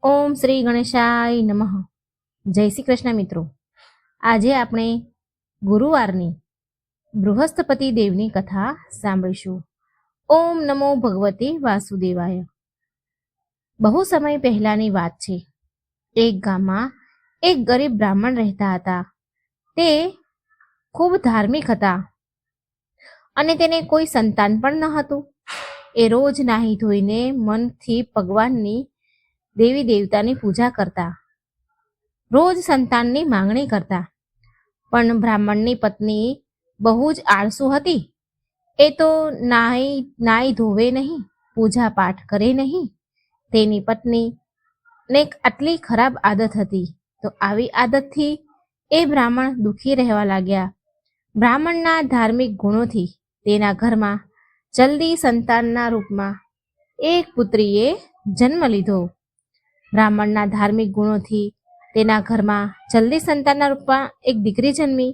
ઓમ શ્રી ગણેશાય નમઃ. જય શ્રી કૃષ્ણ મિત્રો. આજે આપણે ગુરુવારની બૃહસ્પતિ દેવની કથા સાંભળીશું. ઓમ નમો ભગવતે વાસુદેવાય. બહુ સમય પહેલાની વાત છે. એક ગામમાં એક ગરીબ બ્રાહ્મણ રહેતા હતા. તે ખૂબ ધાર્મિક હતા અને તેને કોઈ સંતાન પણ ન હતું. એ રોજ નાહી ધોઈને મનથી ભગવાનની દેવી દેવતાની પૂજા કરતા, રોજ સંતાનની માંગણી કરતા. પણ બ્રાહ્મણની પત્ની બહુ જ આળસુ હતી. એ તો નાઈ ધોવે નહીં, પૂજા પાઠ કરે નહીં. તેની પત્નીને આટલી ખરાબ આદત હતી, તો આવી આદતથી એ બ્રાહ્મણ દુઃખી રહેવા લાગ્યા. બ્રાહ્મણના ધાર્મિક ગુણોથી તેના ઘરમાં જલ્દી સંતાનના રૂપમાં એક પુત્રીએ જન્મ લીધો. બ્રાહ્મણના ધાર્મિક ગુણોથી તેના ઘરમાં જલ્દી સંતાનના રૂપમાં એક દીકરી જન્મી.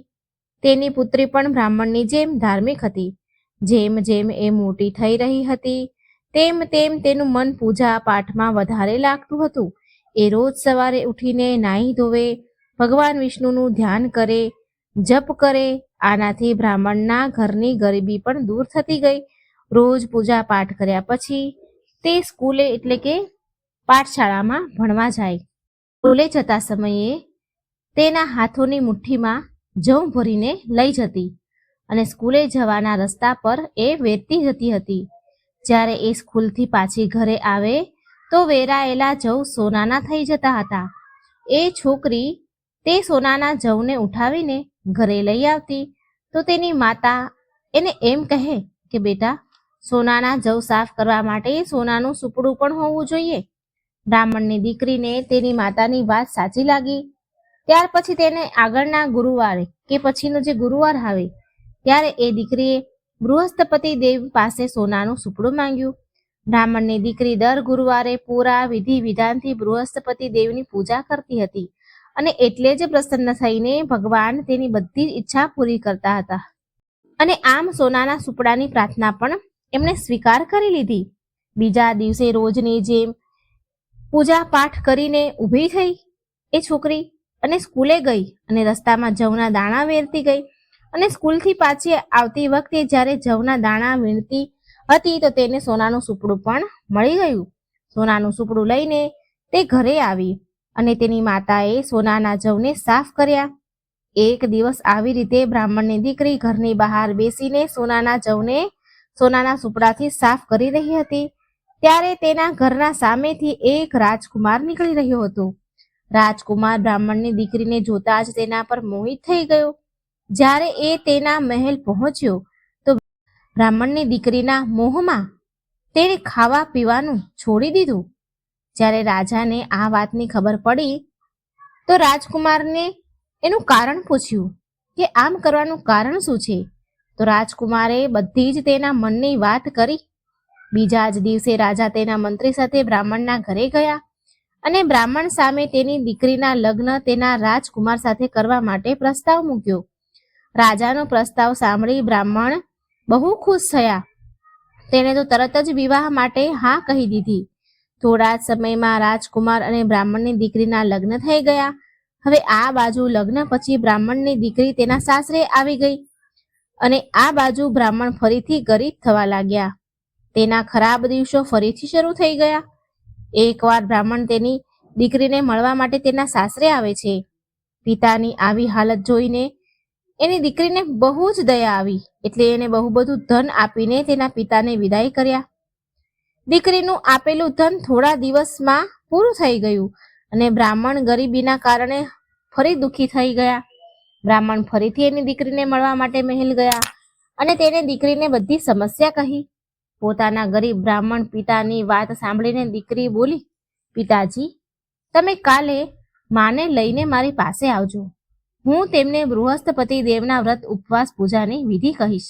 તેની પુત્રી પણ બ્રાહ્મણની જેમ ધાર્મિક હતી. જેમ જેમ એ મોટી થઈ રહી હતી તેમ તેમ તેનું મન પૂજા પાઠમાં વધારે લાગતું હતું. એ રોજ સવારે ઉઠીને નાહી ધોવે, ભગવાન વિષ્ણુનું ધ્યાન કરે, જપ કરે. આનાથી બ્રાહ્મણના ઘરની ગરીબી પણ દૂર થતી ગઈ. રોજ પૂજા પાઠ કર્યા પછી તે સ્કૂલે એટલે કે પાઠશાળામાં ભણવા જાય. સ્કૂલે જતા સમયે તેના હાથોની મુઠ્ઠીમાં જવ ભરીને લઈ જતી અને સ્કૂલે જવાના રસ્તા પર એ વેચતી જતી હતી. જ્યારે એ સ્કૂલથી પાછી ઘરે આવે તો વેરાયેલા જવ સોનાના થઈ જતા હતા. એ છોકરી તે સોનાના જવને ઉઠાવીને ઘરે લઈ આવતી તો તેની માતા એને એમ કહે કે બેટા, સોનાના જવ સાફ કરવા માટે સોનાનું સુપડું પણ હોવું જોઈએ. બ્રાહ્મણની દીકરીને તેની માતાની વાત સાચી લાગી. ત્યાર પછી તેને આગળના ગુરુવારે કે પછીનો જે ગુરુવાર આવે ત્યારે એ દીકરીએ બૃહસ્પતિ દેવ પાસે સોનાનું સુપડું માંગ્યું. બ્રાહ્મણની દીકરી દર ગુરુવારે પૂરા વિધિ વિધાનથી બૃહસ્પતિ દેવની પૂજા કરતી હતી અને એટલે જ પ્રસન્ન થઈને ભગવાન તેની બધી જ ઈચ્છા પૂરી કરતા હતા. અને આમ સોનાના સુપડાની પ્રાર્થના પણ એમણે સ્વીકાર કરી લીધી. બીજા દિવસે રોજની જેમ પૂજા પાઠ કરીને ઊભી થઈ એ છોકરી અને સ્કૂલે ગઈ અને રસ્તામાં જવના દાણા વેરતી ગઈ. અને સ્કૂલથી પાછી આવતી વખતે જ્યારે જવના દાણા વીણતી હતી તો તેને સોનાનું સુપડું પણ મળી ગયું. સોનાનું સુપડું લઈને તે ઘરે આવી અને તેની માતાએ સોનાના જવને સાફ કર્યા. એક દિવસ આવી રીતે બ્રાહ્મણની દીકરી ઘરની બહાર બેસીને સોનાના જવને સોનાના સુપડાથી સાફ કરી રહી હતી. ત્યારે તેના ઘરના સામેથી એક રાજકુમાર નીકળી રહ્યો હતો. રાજકુમાર બ્રાહ્મણની દીકરીને જોતા જ તેના પર મોહિત થઈ ગયો. જ્યારે એ તેના મહેલ પહોંચ્યો તો બ્રાહ્મણની દીકરીના મોહમાં તેણે ખાવા પીવાનું છોડી દીધું. જ્યારે રાજાને આ વાતની ખબર પડી તો રાજકુમારને એનું કારણ પૂછ્યું કે આમ કરવાનું કારણ શું છે. તો રાજકુમારે બધી જ તેના મનની વાત કરી. બીજા જ દિવસે રાજા તેના મંત્રી સાથે બ્રાહ્મણના ઘરે ગયા અને બ્રાહ્મણ સામે તેની દીકરીના લગ્ન તેના રાજકુમાર સાથે કરવા માટે પ્રસ્તાવ મૂક્યો. રાજાનો પ્રસ્તાવ સાંભળી બ્રાહ્મણ બહુ ખુશ થયા. તેણે તો તરત જ વિવાહ માટે હા કહી દીધી. થોડા જ સમયમાં રાજકુમાર અને બ્રાહ્મણની દીકરીના લગ્ન થઈ ગયા. હવે આ બાજુ લગ્ન પછી બ્રાહ્મણની દીકરી તેના સાસરે આવી ગઈ અને આ બાજુ બ્રાહ્મણ ફરીથી ગરીબ થવા લાગ્યા. તેના ખરાબ દિવસો ફરીથી શરૂ થઈ ગયા. એકવાર બ્રાહ્મણ તેની દીકરીને મળવા માટે તેના સાસરે આવે છે. પિતાની આવી હાલત જોઈને એની દીકરીને બહુ જ દયા આવી, એટલે એને બહુ બધું ધન આપીને તેના પિતાને વિદાય કર્યા. દીકરીનું આપેલું ધન થોડા દિવસમાં પૂરું થઈ ગયું અને બ્રાહ્મણ ગરીબીના કારણે ફરી દુઃખી થઈ ગયા. બ્રાહ્મણ ફરીથી એની દીકરીને મળવા માટે મહેલ ગયા અને તેને દીકરીને બધી સમસ્યા કહી. પોતાના ગરીબ બ્રાહ્મણ પિતાની વાત સાંભળીને દીકરી બોલી, પિતાજી, તમે કાલે માને લઈને મારી પાસે આવજો. હું તેમને બૃહસ્પતિ દેવના વ્રત ઉપવાસ પૂજાની વિધિ કહીશ.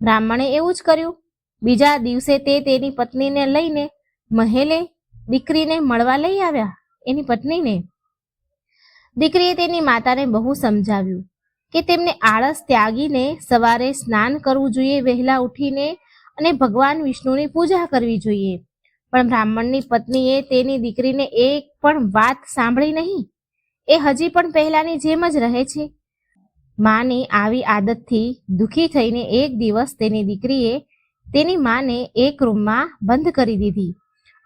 બ્રાહ્મણે એવું જ કર્યું. બીજા દિવસે તે તેની પત્નીને લઈને મહેલે દીકરીને મળવા લઈ આવ્યા. એની પત્નીને દીકરીએ તેની માતાને બહુ સમજાવ્યું કે તેમને આળસ ત્યાગીને સવારે સ્નાન કરવું જોઈએ, વહેલા ઉઠીને અને ભગવાન વિષ્ણુની પૂજા કરવી જોઈએ. પણ બ્રાહ્મણની પત્નીએ તેની દીકરીને એક પણ વાત સાંભળી નહીં. એ હજી પણ પહેલાની જેમ જ રહે છે. માની આવી આદતથી દુઃખી થઈને એક દિવસ તેની દીકરીએ તેની માને એક રૂમમાં બંધ કરી દીધી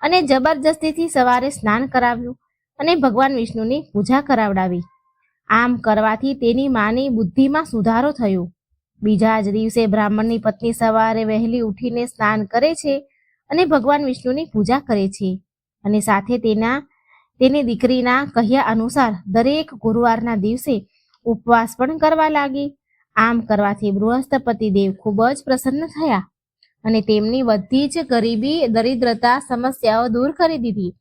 અને જબરજસ્તીથી સવારે સ્નાન કરાવ્યું અને ભગવાન વિષ્ણુની પૂજા કરાવડાવી. આમ કરવાથી તેની માની બુદ્ધિમાં સુધારો થયો. બીજા જ દિવસે બ્રાહ્મણની પત્ની સવારે વહેલી ઉઠીને સ્નાન કરે છે અને ભગવાન વિષ્ણુની પૂજા કરે છે અને સાથે તેની દીકરીના કહ્યા અનુસાર દરેક ગુરુવારના દિવસે ઉપવાસ પણ કરવા લાગી. આમ કરવાથી બૃહસ્પતિ દેવ ખૂબ જ પ્રસન્ન થયા અને તેમની બધી જ ગરીબી, દરિદ્રતા, સમસ્યાઓ દૂર કરી દીધી.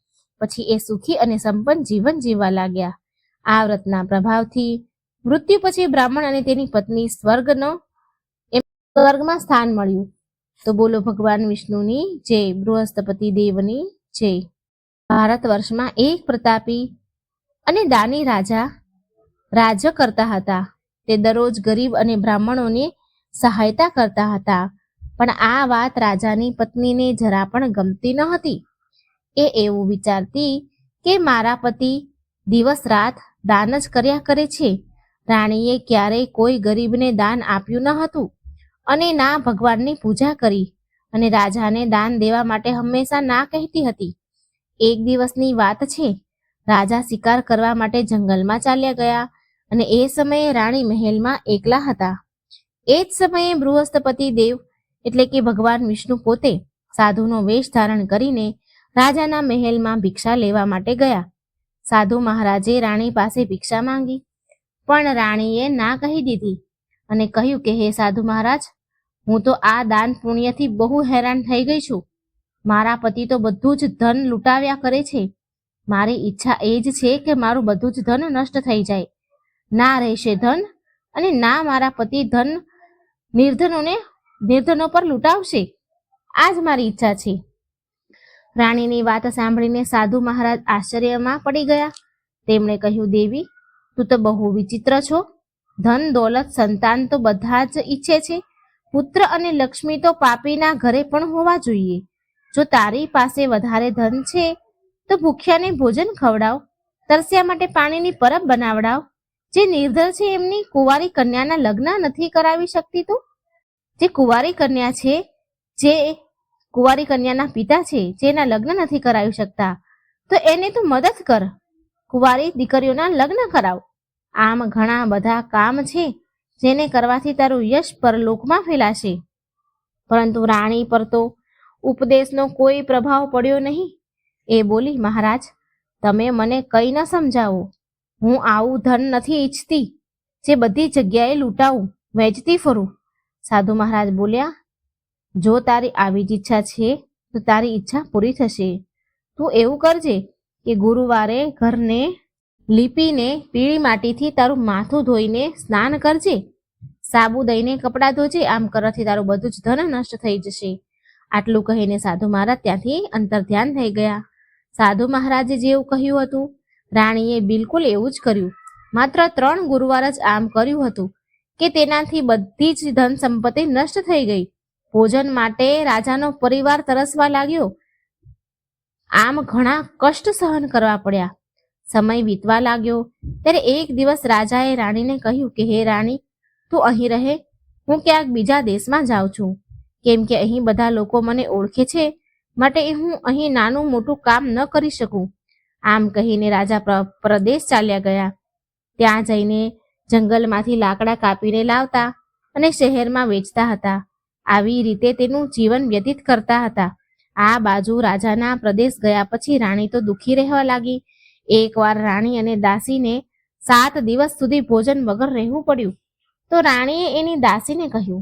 પછી એ સુખી અને સંપન્ન જીવન જીવવા લાગ્યા. આ વ્રતના પ્રભાવથી મૃત્યુ પછી બ્રાહ્મણ અને તેની પત્ની સ્વર્ગમાં સ્થાન મળ્યું. તો બોલો ભગવાન વિષ્ણુની જય, બૃહસ્પતિ દેવની જય. ભારત વર્ષમાં એક પ્રતાપી અને દાની રાજા રાજ્ય કરતા હતા. તે દરરોજ ગરીબ અને બ્રાહ્મણોને સહાયતા કરતા હતા. પણ આ વાત રાજાની પત્નીને જરા પણ ગમતી ન હતી. એ એવું વિચારતી કે મારા પતિ દિવસ રાત દાન જ કર્યા કરે છે. રાણીએ ક્યારેય કોઈ ગરીબને દાન આપ્યું ન હતું અને ના ભગવાનની પૂજા કરી અને રાજાને દાન દેવા માટે હંમેશા ના કહેતી હતી. એક દિવસની વાત છે. રાજા શિકાર કરવા માટે જંગલમાં ચાલ્યા ગયા અને એ સમયે રાણી મહેલમાં એકલા હતા. એ જ સમયે બૃહસ્પતિ દેવ એટલે કે ભગવાન વિષ્ણુ પોતે સાધુનો વેશ ધારણ કરીને રાજાના મહેલમાં ભિક્ષા લેવા માટે ગયા. સાધુ મહારાજે રાણી પાસે ભિક્ષા માંગી પણ રાણીએ ના કહી દીધી અને કહ્યું કે હે સાધુ મહારાજ, હું તો આ દાન પુણ્યથી બહુ હેરાન થઈ ગઈ છું. મારા પતિ તો બધું જ ધન લૂંટાવ્યા કરે છે. મારી ઈચ્છા એ જ છે કે મારું બધું જ ધન નષ્ટ થઈ જાય. ના રહેશે ધન અને ના મારા પતિ ધન નિર્ધનો પર લૂંટાવશે. આ જ મારી ઈચ્છા છે. રાણીની વાત સાંભળીને સાધુ મહારાજ આશ્ચર્યમાં પડી ગયા. તેમણે કહ્યું, દેવી, તું તો બહુ વિચિત્ર છો. ધન, દોલત, સંતાન તો બધા જ ઈચ્છે છે. પુત્ર અને લક્ષ્મી તો પાપીના ઘરે પણ હોવા જોઈએ. જો તારી પાસે વધારે ધન છે તો ભૂખ્યાને ભોજન ખવડાવ, તરસ્યા માટે પાણીની પરબ બનાવડાવ. જે નિર્ધન છે એમની કુંવારી કન્યાના લગ્ન નથી કરાવી શકતી તું? જે કુંવારી કન્યા છે, જે કુંવારી કન્યાના પિતા છે, જેના લગ્ન નથી કરાવી શકતા, તો એને તું મદદ કર, કુંવારી દીકરીઓના લગ્ન કરાવ. આમ ઘણા બધા કામ છે જેને કરવાથી તારું યશ પરલોકમાં ફેલાશે. પરંતુ રાણી પર તો ઉપદેશનો કોઈ પ્રભાવ પડ્યો નહીં. એ બોલી, મહારાજ, તમે મને કંઈ ન સમજાવો. હું આવું ધન નથી ઈચ્છતી જે બધી જગ્યાએ લૂંટાવું, વહેંચતી ફરું. સાધુ મહારાજ બોલ્યા, જો તારી આવી જ ઈચ્છા છે તો તારી ઈચ્છા પૂરી થશે. તું એવું કરજે કે ગુરુવારે ઘરને લીપીને પીળી માટીથી તારું માથું ધોઈને સ્નાન કરજે, સાબુ દઈને કપડાં ધોજે. આમ કરવાથી તારું બધું જ ધન નષ્ટ થઈ જશે. આટલું કહીને સાધુ મહારાજ ત્યાંથી અંતર્ધ્યાન થઈ ગયા. સાધુ મહારાજે જેવું કહ્યું હતું, રાણીએ બિલકુલ એવું જ કર્યું. માત્ર 3 ગુરુવાર જ આમ કર્યું હતું કે તેનાથી બધી જ ધન સંપત્તિ નષ્ટ થઈ ગઈ. ભોજન માટે રાજાનો પરિવાર તરસવા લાગ્યો. આમ ઘણા કષ્ટ સહન કરવા પડ્યા. સમય વીતવા લાગ્યો ત્યારે એક દિવસ રાજાએ રાણીને કહ્યું કે હે રાણી, તું અહીં રહે, હું ક્યાંક બીજા દેશમાં જાઉં છું. કેમ કે અહીં બધા લોકો મને ઓળખે છે, માટે હું અહીં નાનું મોટું કામ ન કરી શકું. આમ કહીને રાજા પ્રદેશ ચાલ્યા ગયા. ત્યાં જઈને જંગલમાંથી લાકડા કાપીને લાવતા અને શહેરમાં વેચતા હતા. આવી રીતે તેનું જીવન વ્યતીત કરતા હતા. આ બાજુ રાજાના પ્રદેશ ગયા પછી રાણી તો દુઃખી રહેવા લાગી. એકવાર રાણી અને દાસીને 7 દિવસ સુધી ભોજન વગર રહેવું પડ્યું. તો રાણીએ એની દાસીને કહ્યું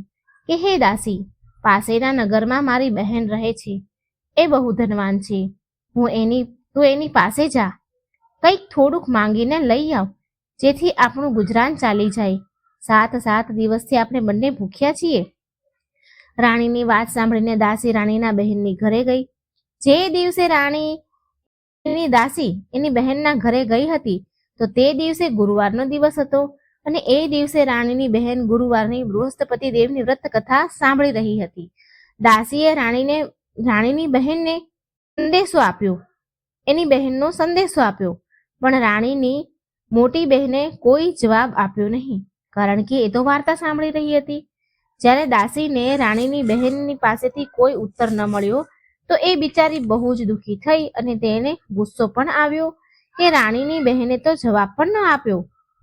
કે હે દાસી, પાસેના નગરમાં મારી બહેન રહે છે. એ બહુ ધનવાન છે. તું એની પાસે જા, કંઈક થોડુંક માંગીને લઈ આવ, જેથી આપણું ગુજરાન ચાલી જાય. 7 દિવસથી આપણે બંને ભૂખ્યા છીએ. રાણીની વાત સાંભળીને દાસી રાણીના બહેનની ઘરે ગઈ. જે દિવસે રાણીની દાસી એની બહેનના ઘરે ગઈ હતી તો તે દિવસે ગુરુવારનો દિવસ હતો અને એ દિવસે રાણીની બહેન ગુરુવારની બૃહસ્પતિ દેવની વ્રત કથા સાંભળી રહી હતી. દાસીએ રાણીની બહેનને સંદેશો આપ્યો, એની બહેનનો સંદેશો આપ્યો, પણ રાણીની મોટી બહેને કોઈ જવાબ આપ્યો નહીં, કારણ કે એ તો વાર્તા સાંભળી રહી હતી. જ્યારે દાસીને રાણીની બહેનની પાસેથી કોઈ ઉત્તર ન મળ્યો તો એ બિચારી બહુ જ દુઃખી થઈ અને તેને ગુસ્સો પણ આવ્યો કે રાણીની બહેને તો જવાબ પણ ન આપ્યો.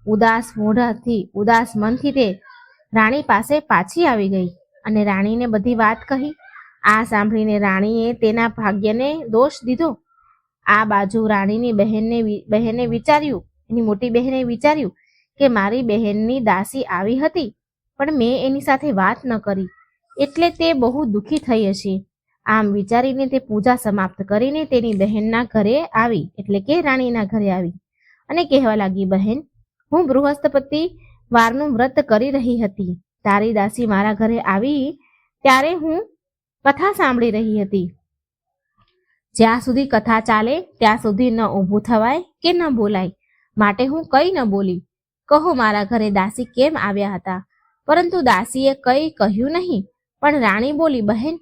ઉદાસ મોઢાથી, ઉદાસ મનથી તે રાણી પાસે પાછી આવી ગઈ અને રાણીને બધી વાત કહી. આ સાંભળીને રાણીએ તેના ભાગ્યને દોષ દીધો. આ બાજુ રાણીની બહેને વિચાર્યું, એની મોટી બહેને વિચાર્યું કે મારી બહેનની દાસી આવી હતી પણ મેં એની સાથે વાત ન કરી એટલે તે બહુ દુઃખી થઈ હશે. આમ વિચારીને તે પૂજા સમાપ્ત કરીને તેની બહેનના ઘરે આવી, એટલે કે રાણીના ઘરે આવી અને કહેવા લાગી, બહેન, હું બૃહસ્પતિ વારનું વ્રત કરી રહી હતી. તારી દાસી મારા ઘરે આવી ત્યારે હું કથા સાંભળી રહી હતી. જ્યાં સુધી કથા ચાલે ત્યાં સુધી ન ઊભું થવાય કે ન બોલાય, માટે હું કંઈ ન બોલી. કહો, મારા ઘરે દાસી કેમ આવ્યા હતા? પરંતુ દાસીએ કંઈ કહ્યું નહીં. પણ રાણી બોલી, બહેન,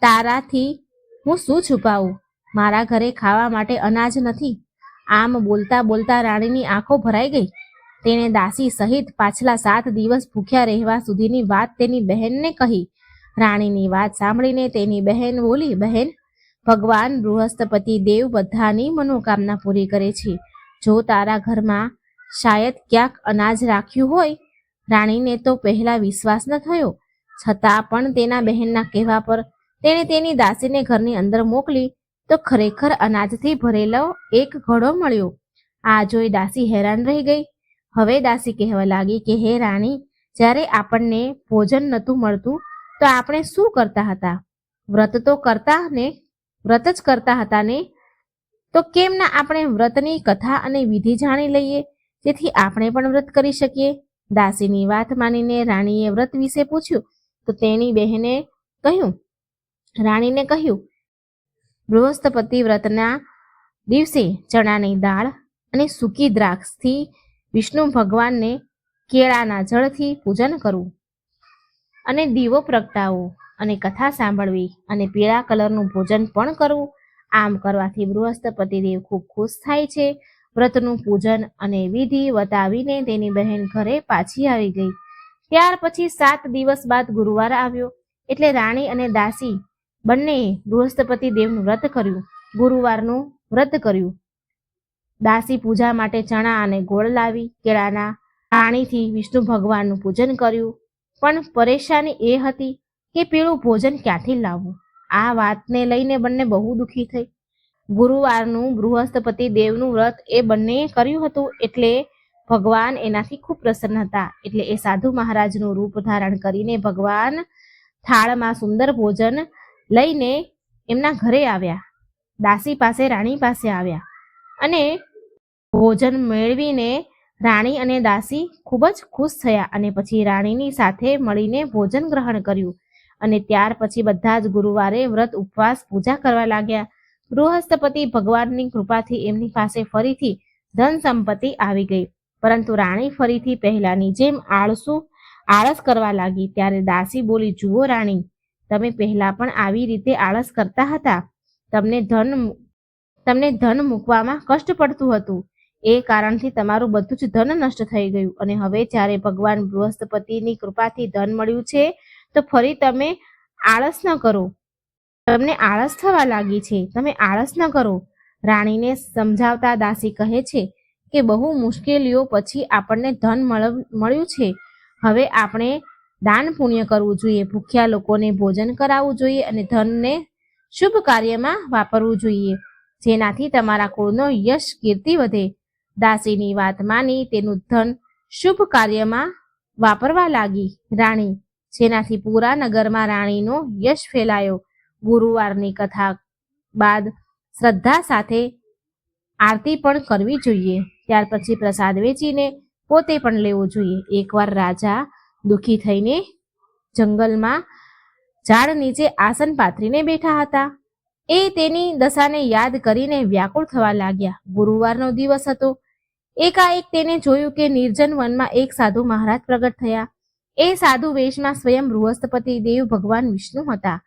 તારાથી હું શું છુપાવું? મારા ઘરે ખાવા માટે અનાજ નથી. આમ બોલતા બોલતા રાણીની આંખો ભરાઈ ગઈ. તેણે દાસી સહિત પાછલા 7 દિવસ ભૂખ્યા રહેવા સુધીની વાત તેની બહેનને કહી. રાણીની વાત સાંભળીને તેની બહેન બોલી, બહેન, ભગવાન બૃહસ્પતિ દેવ બધાની મનોકામના પૂરી કરે છે. જો તારા ઘરમાં શાયદ ક્યાંક અનાજ રાખ્યું હોય. રાણીને તો પહેલા વિશ્વાસ ન થયો, છતાં પણ તેના બહેનના કહેવા પર તેણે તેની દાસીને ઘરની અંદર મોકલી તો ખરેખર અનાજથી ભરેલો એક ઘડો મળ્યો. આ જોઈ દાસી હેરાન રહી ગઈ. હવે દાસી કહેવા લાગી કે હે રાણી, જ્યારે આપણને ભોજન નહોતું મળતું તો આપણે શું કરતા હતા? વ્રત જ કરતા હતા ને? તો કેમ ના આપણે વ્રતની કથા અને વિધિ જાણી લઈએ, જેથી આપણે પણ વ્રત કરી શકીએ? દાસીની વાત માનીને રાણીએ વ્રત વિશે પૂછ્યું તો તેની બહેને રાણીને કહ્યું, બૃહસ્પતિ વ્રતના દિવસે ચણાની દાળ અને સૂકી દ્રાક્ષથી વિષ્ણુ ભગવાનને કેળાના જળથી પૂજન કરવું અને દીવો પ્રગટાવવો અને કથા સાંભળવી અને પીળા કલરનું ભોજન પણ કરવું. આમ કરવાથી બૃહસ્પતિ દેવ ખૂબ ખુશ થાય છે. વ્રતનું પૂજન અને વિધિ બતાવીને તેની બહેન ઘરે પાછી આવી ગઈ. ત્યાર પછી 7 દિવસ બાદ ગુરુવાર આવ્યો, એટલે રાણી અને દાસી બંનેએ બૃહસ્પતિ દેવનું વ્રત કર્યું. ગુરુવારનું વ્રત કર્યું. દાસી પૂજા માટે ચણા અને ગોળ લાવી, કેળાના પાણીથી વિષ્ણુ ભગવાનનું પૂજન કર્યું. પણ પરેશાની એ હતી કે પેલું ભોજન ક્યાંથી લાવવું? આ વાતને લઈને બંને બહુ દુઃખી થઈ. ગુરુવારનું બૃહસ્પતિ દેવનું વ્રત એ બંનેએ કર્યું હતું એટલે ભગવાન એનાથી ખૂબ પ્રસન્ન હતા. એટલે એ સાધુ મહારાજનું રૂપ ધારણ કરીને ભગવાન થાળમાં સુંદર ભોજન લઈને એમના ઘરે આવ્યા. દાસી પાસે, રાણી પાસે આવ્યા અને ભોજન મેળવીને રાણી અને દાસી ખૂબ જ ખુશ થયા અને પછી રાણીની સાથે મળીને ભોજન ગ્રહણ કર્યું. અને ત્યાર પછી બધા જ ગુરુવારે વ્રત ઉપવાસ પૂજા કરવા લાગ્યા. બૃહસ્પતિ ભગવાનની કૃપાથી એમની પાસે ફરીથી ધન સંપત્તિ આવી ગઈ. પરંતુ રાણી ફરીથી પહેલાની જેમ આળસ કરવા લાગી. ત્યારે દાસી બોલી, જુઓ રાણી, તમે પહેલા પણ આવી રીતે આળસ કરતા હતા. તમને ધન મૂકવામાં કષ્ટ પડતું હતું. એ કારણથી તમારું બધું જ ધન નષ્ટ થઈ ગયું અને હવે જ્યારે ભગવાન બૃહસ્પતિની કૃપાથી ધન મળ્યું છે તો ફરી તમે આળસ ન કરો. તમને આળસ થવા લાગી છે, તમે આળસ ન કરો. રાણીને સમજાવતા દાસી કહે છે કે બહુ મુશ્કેલીઓ પછી આપણને ધન મળ્યું છે. હવે આપણે દાન પુણ્ય કરવું જોઈએ, ભૂખ્યા લોકોને ભોજન કરાવવું જોઈએ અને ધનને શુભ કાર્યમાં વાપરવું જોઈએ, જેનાથી તમારા કુળનો યશ કીર્તિ વધે. દાસીની વાત માની તેનું ધન શુભ કાર્યમાં વાપરવા લાગી રાણી, જેનાથી પૂરા નગરમાં રાણીનો યશ ફેલાયો. ગુરુવારની કથા બાદ શ્રદ્ધા સાથે આરતી પણ કરવી જોઈએ. ત્યાર પછી પ્રસાદ વેચીને પોતે પણ લેવો જોઈએ. એકવાર રાજા દુઃખી થઈને જંગલમાં ઝાડ નીચે આસન પાથરીને બેઠા હતા. એ તેની દશાને યાદ કરીને વ્યાકુળ થવા લાગ્યા. ગુરુવારનો દિવસ હતો. એકાએક તેને જોયું કે નિર્જન વનમાં એક સાધુ મહારાજ પ્રગટ થયા. એ સાધુ વેશમાં સ્વયં બૃહસ્પતિ દેવ ભગવાન વિષ્ણુ હતા.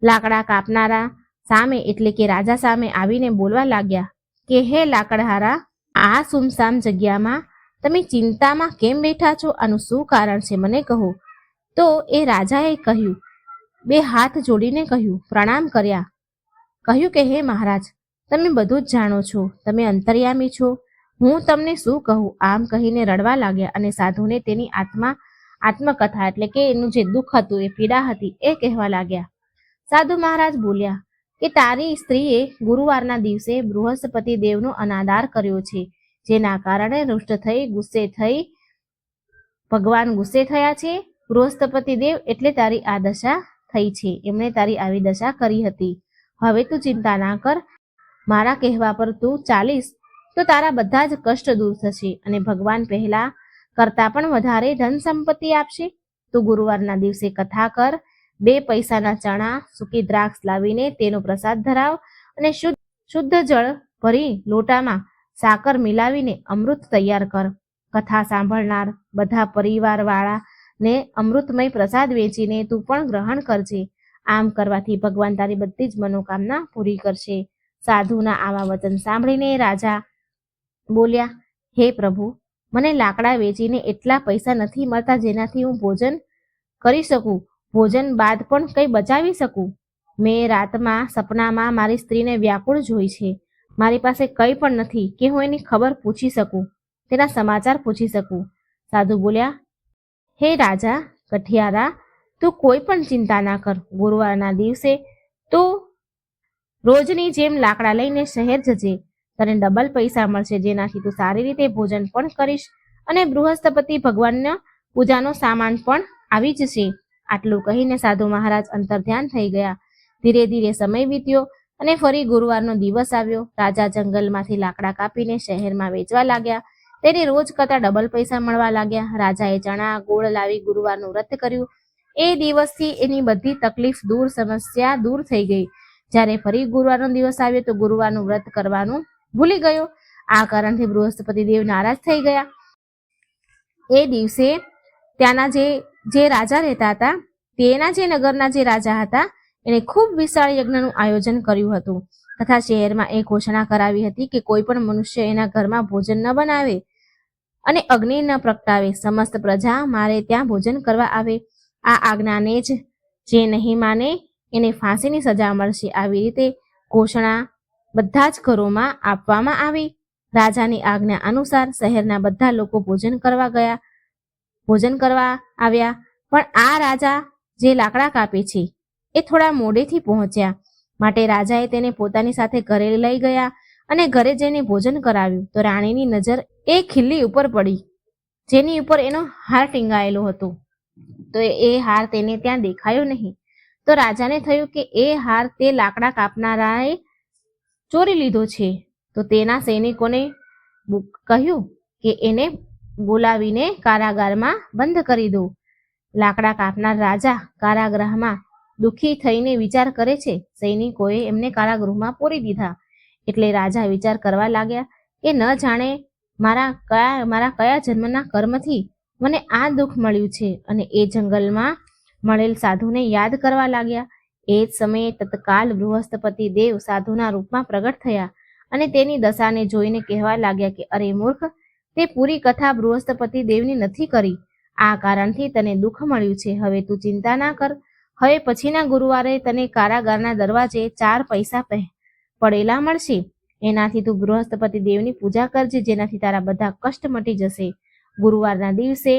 લાકડા કાપનારા સામે એટલે કે રાજા સામે આવીને બોલવા લાગ્યા કે હે લાકડહારા, આ સુમસામ જગ્યામાં તમે ચિંતામાં કેમ બેઠા છો? આનું શું કારણ છે મને કહો. તો એ રાજાએ કહ્યું, બે હાથ જોડીને કહ્યું, પ્રણામ કર્યા. કહ્યું કે હે મહારાજ, તમે બધું જ જાણો છો, તમે અંતર્યામી છો, હું તમને શું કહું? આમ કહીને રડવા લાગ્યા અને સાધુને તેની આત્મકથા એટલે કે એનું જે દુઃખ હતું, એ પીડા હતી, એ કહેવા લાગ્યા. સાધુ મહારાજ બોલ્યા કે તારી સ્ત્રીએ ગુરુવારના દિવસે બૃહસ્પતિ દેવનો અનાદાર કર્યો છે, જેના કારણે રૂષ્ટ થઈ ગુસ્સે થઈ ભગવાન ગુસ્સે થયા છે. બૃહસ્પતિ દેવ એટલે તારી આ દશા થઈ છે, એમણે તારી આવી દશા કરી હતી. હવે તું ચિંતા ના કર, મારા કહેવા પર તું ચાલીશ તો તારા બધા જ કષ્ટ દૂર થશે અને ભગવાન પહેલા કરતાં પણ વધારે ધન સંપત્તિ આપશે. તું ગુરુવારના દિવસે કથા કર, 2 પૈસાના ચણા, સૂકી દ્રાક્ષ લાવીને તેનો પ્રસાદ ધરાવ અને શુદ્ધ જળ ભરી લોટામાં સાકર મિલાવીને અમૃત તૈયાર કર. કથા સાંભળનાર બધા પરિવારવાળાને અમૃતમય પ્રસાદ વેચીને તું પણ ગ્રહણ કરજે. આમ કરવાથી ભગવાન તારી બધી જ મનોકામના પૂરી કરશે. સાધુના આવા વચન સાંભળીને રાજા બોલ્યા, હે પ્રભુ, મને લાકડા વેચીને એટલા પૈસા નથી મળતા જેનાથી હું ભોજન કરી શકું, ભોજન બાદ પણ કંઈ બચાવી શકું. મેં રાતમાં સપનામાં મારી સ્ત્રીને વ્યાકુળ જોઈ છે. મારી પાસે કંઈ પણ નથી કે હું એની ખબર પૂછી શકું, તેના સમાચાર પૂછી શકું. સાધુ બોલ્યા, હે રાજા કઠિયારા, તું કોઈ પણ ચિંતા ના કર. ગુરુવારના દિવસે તું રોજની જેમ લાકડા લઈને શહેર જજે. તને ડબલ પૈસા મળશે, જેનાથી તું સારી રીતે ભોજન પણ કરીશ અને બૃહસ્પતિ ભગવાનના પૂજાનો સામાન પણ આવી જશે. આટલું કહીને સાધુ મહારાજ અંતર્ધ્યાન થઈ ગયા. ધીરે ધીરે સમય વીત્યો અને ફરી ગુરુવારનો દિવસ આવ્યો. રાજા જંગલમાંથી લાકડા કાપીને શહેરમાં વેચવા લાગ્યા. તેને રોજ કરતાં ડબલ પૈસા મળવા લાગ્યા. રાજાએ ચણા ગોળ લાવી ગુરુવારનું વ્રત કર્યું. એ દિવસથી એની બધી તકલીફ દૂર, સમસ્યા દૂર થઈ ગઈ. જ્યારે ફરી ગુરુવારનો દિવસ આવ્યો તો ગુરુવારનું વ્રત કરવાનું ભૂલી ગયો. આ કારણથી બૃહસ્પતિ દેવ નારાજ થઈ ગયા. એ દિવસે ત્યાંના જે રાજા રહેતા હતા, તેના જે નગરના જે રાજા હતા, એને ખૂબ વિશાળ યજ્ઞનું આયોજન કર્યું હતું તથા શહેરમાં એ ઘોષણા કરાવી હતી કે કોઈ પણ મનુષ્ય એના ઘરમાં ભોજન ન બનાવે અને અગ્નિ ન પ્રગટાવે. સમસ્ત પ્રજા મારે ત્યાં ભોજન કરવા આવે. આ આજ્ઞાને જે નહીં માને એને ફાંસીની સજા મળશે. આવી રીતે ઘોષણા બધા જ ઘરોમાં આપવામાં આવી. રાજાની આજ્ઞા અનુસાર શહેરના બધા લોકો ભોજન કરવા આવ્યા. પણ આ રાજા જે લાકડા કાપે છે એ થોડા મોડેથી પહોંચ્યા, માટે રાજાએ તેને પોતાની સાથે ઘરે લઈ ગયા અને ઘરે જઈને ભોજન કરાવ્યું. તો રાણીની નજર એ ખીલ્લી ઉપર પડી, જેની ઉપર એનો હાર ટીંગાયેલો હતો. તો એ હાર તેને ત્યાં દેખાયો નહીં. તો રાજાને થયું કે એ હાર તે લાકડા કાપનારાએ ચોરી લીધો છે. તો તેના સૈનિકોને કહ્યું કે એને બોલાવીને કારાગારમાં બંધ કરી દો. લાકડા કાપનાર રાજા કારાગૃહમાં દુઃખી થઈને વિચાર કરે છે. સૈનિકોએ એમને કારાગૃહમાં પૂરી દીધા. એટલે રાજા વિચાર કરવા લાગ્યા કે ન જાણે મારા કયા જન્મના કર્મથી મને આ દુઃખ મળ્યું છે. અને એ જંગલમાં મળેલ સાધુને યાદ કરવા લાગ્યા. એ જ સમયે તત્કાલ બૃહસ્પતિ દેવ સાધુના રૂપમાં પ્રગટ થયા અને તેની દશાને જોઈને કહેવા લાગ્યા કે અરે મૂર્ખ, તે પૂરી કથા બૃહસ્પતિ દેવની નથી કરી. આ કારણથી તને દુઃખ મળ્યું છે. હવે તું ચિંતા ના કર. હવે પછીના ગુરુવારે તને કારાગારના દરવાજે 4 પૈસા પડેલા મળશે. એનાથી તું બૃહસ્પતિ દેવની પૂજા કરજે, જેનાથી તારા બધા કષ્ટ મટી જશે. ગુરુવારના દિવસે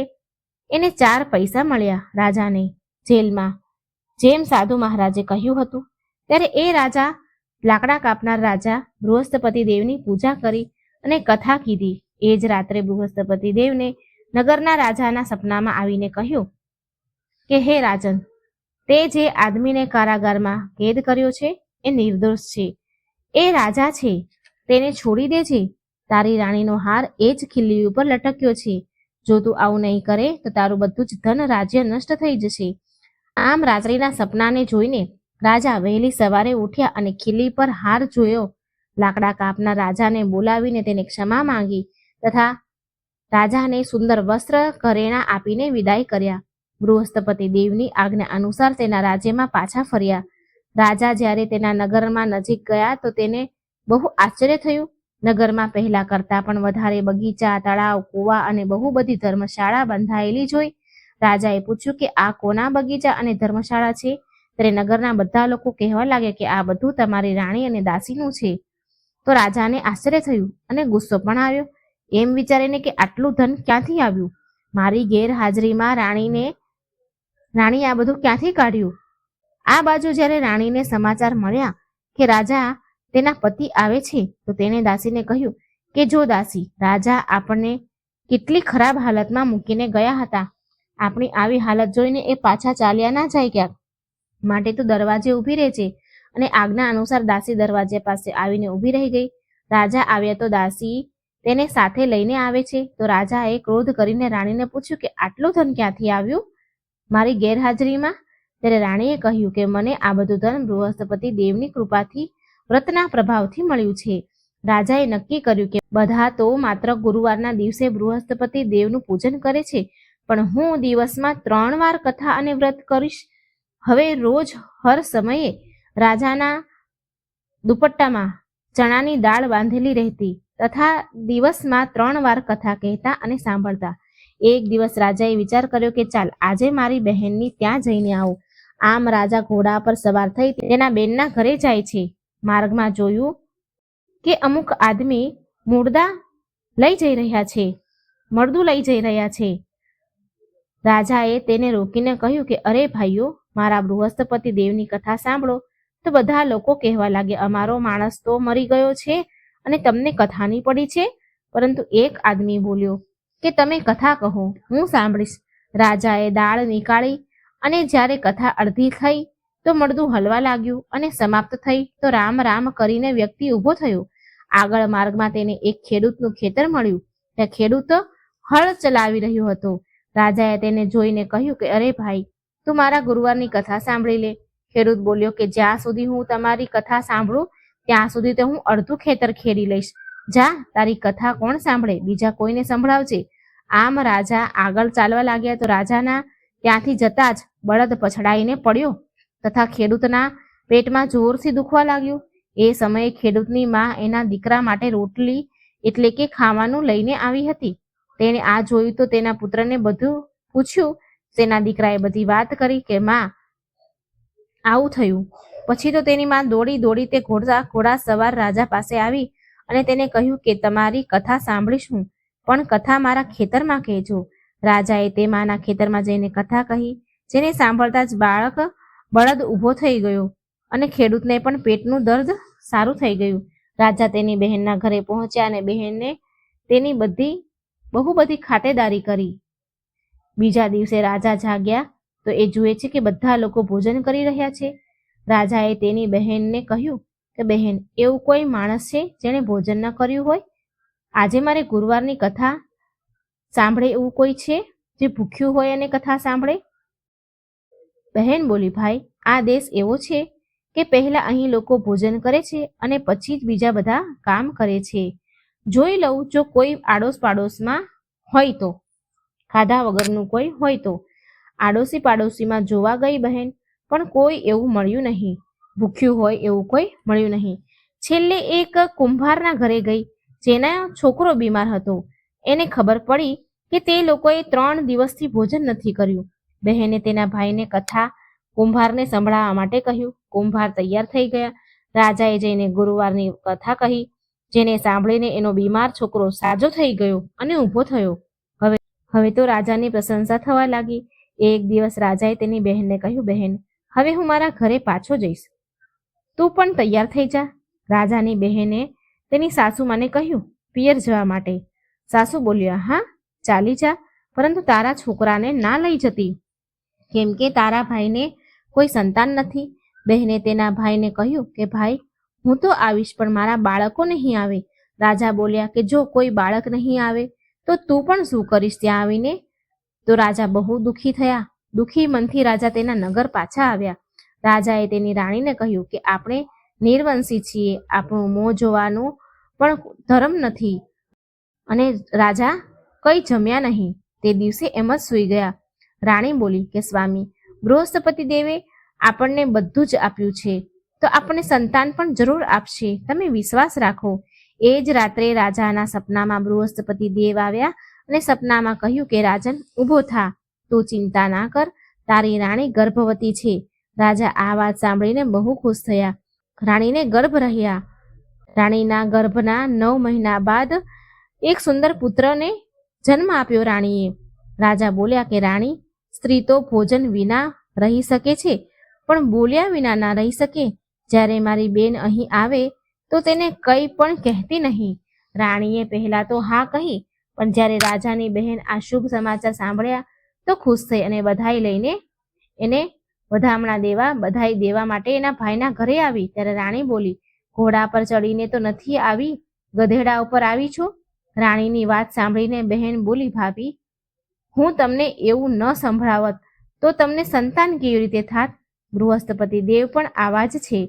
એને 4 પૈસા મળ્યા. રાજાને જેલમાં જેમ સાધુ મહારાજે કહ્યું હતું. ત્યારે એ રાજા, લાકડા કાપનાર રાજા, બૃહસ્પતિ દેવની પૂજા કરી અને કથા કીધી. એ જ રાત્રે બૃહસ્પતિ દેવને નગરના રાજાના સપનામાં આવીને કહ્યું કે હે રાજન, તે જે આદમીને કારાગારમાં કેદ કર્યો છે એ નિર્દોષ છે, એ રાજા છે, તેને છોડી દેજે. તારી રાણીનો હાર એ જ ખીલ્લી ઉપર લટક્યો છે. જો તું આવું નહીં કરે તો તારું બધું જ ધન રાજ્ય નષ્ટ થઈ જશે. આમ રાત્રિના સપનાને જોઈને રાજા વહેલી સવારે ઉઠ્યા અને ખીલ્લી પર હાર જોયો. લાકડા કાપનાર રાજાને બોલાવીને તેને ક્ષમા માંગી તથા રાજાને સુંદર વસ્ત્ર ઘરેણાં આપીને વિદાય કર્યા. બૃહસ્પતિ દેવની આજ્ઞા અનુસાર તેના રાજ્યમાં પાછા ફર્યા. રાજા જ્યારે તેના નગરમાં નજીક ગયા તો તેને બહુ આશ્ચર્ય થયું. નગરમાં પહેલા કરતાં પણ વધારે બગીચા, તળાવ, કૂવા અને બહુ બધી ધર્મશાળા બંધાયેલી જોઈ. રાજાએ પૂછ્યું કે આ કોના બગીચા અને ધર્મશાળા છે? ત્યારે નગરના બધા લોકો કહેવા લાગ્યા કે આ બધું તમારી રાણી અને દાસીનું છે. તો રાજાને આશ્ચર્ય થયું અને ગુસ્સો પણ આવ્યો, એમ વિચારીને કે આટલું ધન ક્યાંથી આવ્યું? મારી ગેરહાજરીમાં રાણીએ આ બધું ક્યાંથી કાઢ્યું? આ બાજુ જ્યારે રાણીને સમાચાર મળ્યા કે રાજા તેના પતિ આવે છે તો તેણે દાસીને કહ્યું કે જો દાસી, રાજા આપણને કેટલી ખરાબ હાલતમાં મૂકીને ગયા હતા. આપણી આવી હાલત જોઈને એ પાછા ચાલ્યા ના જાય ક્યાંક, માટે તું દરવાજે ઊભી રહેજે. અને આજ્ઞા અનુસાર દાસી દરવાજે પાસે આવીને ઊભી રહી ગઈ. રાજા આવ્યા તો દાસી તેને સાથે લઈને આવે છે. તો રાજાએ ક્રોધ કરીને રાણીને પૂછ્યું કે આટલું ધન ક્યાંથી આવ્યું મારી ગેરહાજરીમાં? ત્યારે રાણીએ કહ્યું કે મને આ બધું ધન બૃહસ્પતિ દેવની કૃપાથી, વ્રતના પ્રભાવથી મળ્યું છે. રાજાએ નક્કી કર્યું કે બધા તો માત્ર ગુરુવારના દિવસે બૃહસ્પતિ દેવનું પૂજન કરે છે, પણ હું દિવસમાં 3 વાર કથા અને વ્રત કરીશ. હવે રોજ હર સમયે રાજાના દુપટ્ટામાં ચણાની દાળ બાંધેલી રહેતી તથા દિવસમાં 3 વાર કથા કહેતા અને સાંભળતા. એક દિવસ રાજાએ વિચાર કર્યો કે ચાલ આજે મારી બહેનની ત્યાં જઈને આવું. આમ રાજા ઘોડા પર સવાર થઈ તેના બેનના ઘરે જાય છે. માર્ગમાં જોયું કે અમુક આદમી મળદું લઈ જઈ રહ્યા છે. રાજાએ તેને રોકીને કહ્યું કે અરે ભાઈઓ, મારા બૃહસ્પતિ દેવની કથા સાંભળો. તો બધા લોકો કહેવા લાગ્યા અમારો માણસ તો મરી ગયો છે અને તમને કથાની પડી છે. પરંતુ એક આદમી બોલ્યો કે તમે કથા કહો, હું સાંભળીશ. રાજાએ દાળ નીકાળી અને જ્યારે કથા અડધી થઈ તો મળદું હલવા લાગ્યું અને સમાપ્ત થઈ તો રામ રામ કરીને વ્યક્તિ ઊભો થયો. આગળ માર્ગમાં તેને એક ખેડૂતનું ખેતર મળ્યું. ત્યાં ખેડૂત હળ ચલાવી રહ્યો હતો. રાજાએ તેને જોઈને કહ્યું કે અરે ભાઈ, તું મારા ગુરુવારની કથા સાંભળી લે. ખેડૂત બોલ્યો કે જ્યાં સુધી હું તમારી કથા સાંભળું ત્યાં સુધી તો હું અડધું ખેતર ખેડી લઈશ. જા, તારી કથા કોણ સાંભળે, બીજા કોઈને સંભળાવજે. આમ રાજા આગળ ચાલવા લાગ્યા તો રાજાના ત્યાંથી જતા જ બળદ પછડાઈને પડ્યો તથા ખેડૂતના પેટમાં જોરથી દુખવા લાગ્યું. એ સમયે ખેડૂતની માં એના દીકરા માટે રોટલી એટલે કે ખાવાનું લઈને આવી હતી. તેણે આ જોયું તો તેના પુત્રને બધું પૂછ્યું. તેના દીકરાએ બધી વાત કરી કે માં આવું થયું. પછી તો તેની માં દોડી તે ઘોડા સવાર રાજા પાસે આવી અને તેને કહ્યું કે તમારી કથા સાંભળીશું, પણ કથા મારા ખેતરમાં કહેજો. રાજાએ તે માના ખેતરમાં જઈને કથા કહી, જેને સાંભળતા જ બળદ ઊભો થઈ ગયો અને ખેડૂતને પણ પેટનું દર્દ સારું થઈ ગયું. રાજા તેની બહેનના ઘરે પહોંચ્યા અને બહેનને તેની બહુ બધી ખાતેદારી કરી. બીજા દિવસે રાજા જાગ્યા તો એ જુએ છે કે બધા લોકો ભોજન કરી રહ્યા છે. રાજાએ તેની બહેનને કહ્યું કે બહેન, એવું કોઈ માણસ છે જેણે ભોજન ન કર્યું હોય? આજે મારે ગુરુવારની કથા સાંભળે એવું કોઈ છે જે ભૂખ્યું હોય અને કથા સાંભળે? બહેન બોલી, ભાઈ, આ દેશ એવો છે કે પહેલા અહીં લોકો ભોજન કરે છે અને પછી જ બીજા બધા કામ કરે છે. જોઈ લઉં જો કોઈ આડોશ પાડોશમાં હોય તો, ખાધા વગરનું કોઈ હોય તો. આડોશી પાડોશીમાં જોવા ગઈ બહેન, પણ કોઈ એવું મળ્યું નહીં. ભૂખ્યું હોય એવું કોઈ મળ્યું નહીં. છેલ્લે એક કુંભારના ઘરે ગઈ, જેના છોકરો બીમાર હતો. એને ખબર પડી કે તે લોકોએ 3 દિવસથી ભોજન નથી કર્યું. બહેને તેના ભાઈને કથા કુંભારને સંભળાવવા માટે કહ્યું. કુંભાર તૈયાર થઈ ગયા. રાજાએ જઈને ગુરુવારની કથા કહી, જેને સાંભળીને એનો બીમાર છોકરો સાજો થઈ ગયો અને ઊભો થયો. હવે તો રાજાની પ્રશંસા થવા લાગી. એક દિવસ રાજાએ તેની બહેનને કહ્યું, બહેન, હવે હું મારા ઘરે પાછો જઈશ, તું પણ તૈયાર થઈ જા. રાજાની બહેને તેની સાસુમાને કહ્યું પિયર જવા માટે. સાસુ બોલ્યા, હા ચાલી જા, પરંતુ તારા છોકરાને ના લઈ જતી, કેમ કે તારા ભાઈને કોઈ સંતાન નથી. બહેને તેના ભાઈને કહ્યું કે ભાઈ, હું તો આવીશ, પણ મારા બાળકો નહીં આવે. રાજા બોલ્યા કે જો કોઈ બાળક નહીં આવે તો તું પણ શું કરીશ ત્યાં આવીને? તો રાજા બહુ દુઃખી થયા. દુઃખી મનથી રાજા તેના નગર પાછા આવ્યા. રાજાએ તેની રાણીને કહ્યું કે આપણે નિર્વંશી છીએ, આપણું મોં જોવાનું પણ ધર્મ નથી. અને રાજા કંઈ જમ્યા નહીં. તે દિવસે એમ જ સૂઈ ગયા. રાણી બોલી કે સ્વામી, બૃહસ્પતિ દેવે આપણને બધું જ આપ્યું છે, તો આપણને સંતાન પણ જરૂર આપશે, તમે વિશ્વાસ રાખો. એ જ રાત્રે રાજાના સપનામાં બૃહસ્પતિ દેવ આવ્યા અને સપનામાં કહ્યું કે રાજન, ઊભો થા, તું ચિંતા ના કર, તારી રાણી ગર્ભવતી છે. રાજા આ વાત સાંભળીને બહુ ખુશ થયા. રાણીને ગર્ભ રહ્યા. રાણીના ગર્ભના 9 મહિના બાદ એક સુંદર પુત્રને જન્મ આપ્યો રાણીએ. રાજા બોલ્યા કે રાણી, સ્ત્રી તો ભોજન વિના રહી શકે છે, પણ બોલ્યા વિના ના રહી શકે. જ્યારે મારી બેન અહીં આવે તો તેને કંઈ પણ કહેતી નહીં. રાણીએ પહેલા તો હા કહી, પણ જ્યારે રાજાની બહેન આ શુભ સમાચાર સાંભળ્યા તો ખુશ થઈ અને બધાઈ લઈને એને બધાઈ દેવા માટે એના ભાઈના ઘરે આવી. ત્યારે રાણી બોલી, ઘોડા પર ચડીને તો નથી આવી, ગધેડા ઉપર આવી છો. રાણીની વાત સાંભળીને બહેન બોલી, ભાભી, હું તમને એવું ન સંભળાવત તો તમને સંતાન કેવી રીતે થાત? બૃહસ્પતિ દેવ પણ આવા જ છે.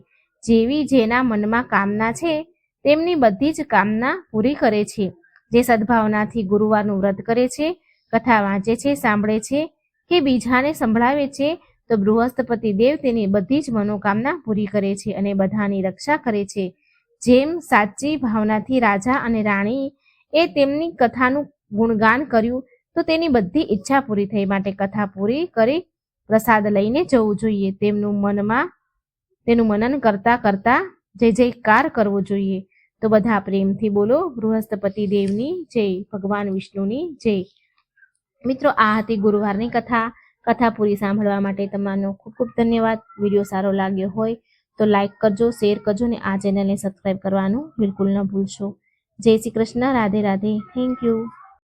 જેવી જેના મનમાં કામના છે તેમની બધી જ કામના પૂરી કરે છે. જે સદભાવનાથી ગુરુવારનું વ્રત કરે છે, કથા વાંચે છે, સાંભળે છે કે બીજાને સંભળાવે છે, તો બૃહસ્પતિ દેવ તેની બધી જ મનોકામના પૂરી કરે છે અને બધાની રક્ષા કરે છે. જેમ સાચી ભાવનાથી રાજા અને રાણી એ તેમની કથાનું ગુણગાન કર્યું તો તેની બધી ઈચ્છા પૂરી થઈ. માટે કથા પૂરી કરી પ્રસાદ લઈને જવું જોઈએ. તેનું મનન કરતા કરતા જય જયકાર કરવો જોઈએ. તો બધા પ્રેમથી બોલો બૃહસ્પતિ દેવની જય, ભગવાન વિષ્ણુની જય. મિત્રો, આ હતી ગુરુવારની કથા. કથા પૂરી સાંભળવા માટે તમારો ખૂબ ખૂબ ધન્યવાદ. વિડીયો સારો લાગ્યો હોય તો લાઈક કરજો, શેર કરજો અને આ ચેનલને સબસ્ક્રાઈબ કરવાનું બિલકુલ ન ભૂલશો. જય શ્રી કૃષ્ણ. રાધે રાધે. Thank you.